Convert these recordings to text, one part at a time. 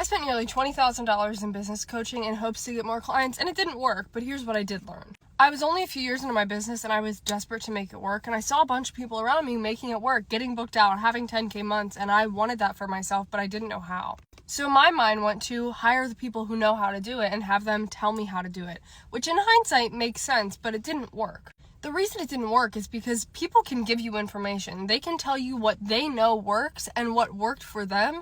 spent nearly $20,000 in business coaching in hopes to get more clients, and it didn't work, but here's what I did learn. I was only a few years into my business, and I was desperate to make it work, and I saw a bunch of people around me making it work, getting booked out, having 10K months, and I wanted that for myself, but I didn't know how. So my mind went to hire the people who know how to do it and have them tell me how to do it, which in hindsight makes sense, but it didn't work. The reason it didn't work is because people can give you information. They can tell you what they know works and what worked for them,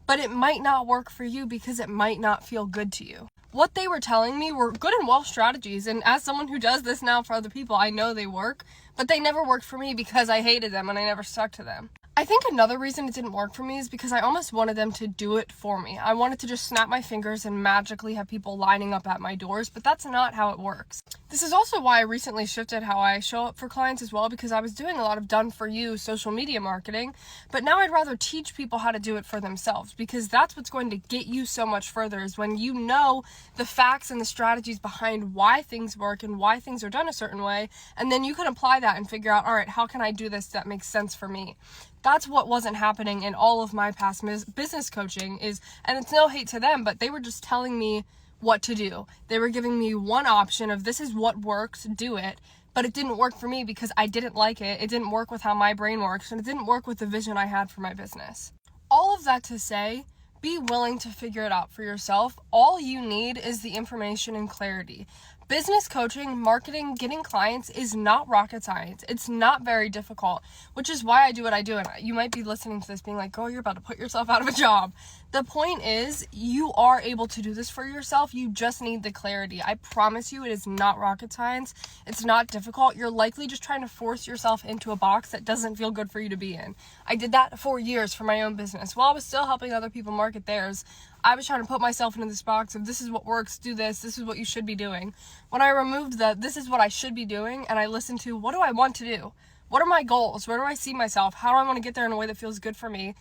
but it might not work for you because it might not feel good to you. What they were telling me were good and well strategies, and as someone who does this now for other people, I know they work, but they never worked for me because I hated them and I never stuck to them. I think another reason it didn't work for me is because I almost wanted them to do it for me. I wanted to just snap my fingers and magically have people lining up at my doors, but that's not how it works. This is also why I recently shifted how I show up for clients as well, because I was doing a lot of done-for-you social media marketing, but now I'd rather teach people how to do it for themselves, because that's what's going to get you so much further, is when you know the facts and the strategies behind why things work and why things are done a certain way, and then you can apply that and figure out, all right, how can I do this that makes sense for me? That's what wasn't happening in all of my past business coaching and it's no hate to them, but they were just telling me what to do. They were giving me one option of this is what works, do it, but it didn't work for me because I didn't like it. It didn't work with how my brain works, and it didn't work with the vision I had for my business. All of that to say, be willing to figure it out for yourself. All you need is the information and clarity. Business coaching, marketing, getting clients is not rocket science. It's not very difficult, which is why I do what I do. And you might be listening to this being like, girl, you're about to put yourself out of a job. The point is, you are able to do this for yourself. You just need the clarity. I promise you, it is not rocket science. It's not difficult. You're likely just trying to force yourself into a box that doesn't feel good for you to be in. I did that for years for my own business. While I was still helping other people market theirs, I was trying to put myself into this box of this is what works, do this is what you should be doing. When I removed this is what I should be doing, and I listened to what do I want to do? What are my goals? Where do I see myself? How do I want to get there in a way that feels good for me?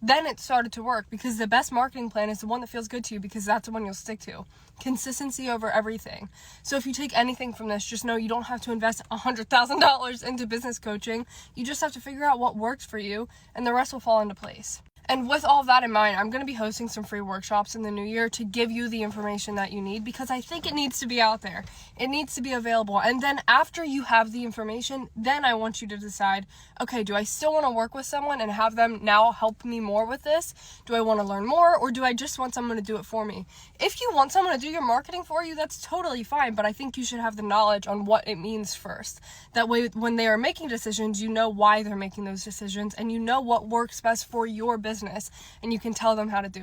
Then it started to work, because the best marketing plan is the one that feels good to you, because that's the one you'll stick to. Consistency over everything. So if you take anything from this, just know you don't have to invest $100,000 into business coaching. You just have to figure out what works for you, and the rest will fall into place. And with all of that in mind, I'm going to be hosting some free workshops in the new year to give you the information that you need, because I think it needs to be out there. It needs to be available. And then after you have the information, then I want you to decide, okay, do I still want to work with someone and have them now help me more with this? Do I want to learn more, or do I just want someone to do it for me? If you want someone to do your marketing for you, that's totally fine, but I think you should have the knowledge on what it means first. That way, when they are making decisions, you know why they're making those decisions, and you know what works best for your business, and you can tell them how to do it.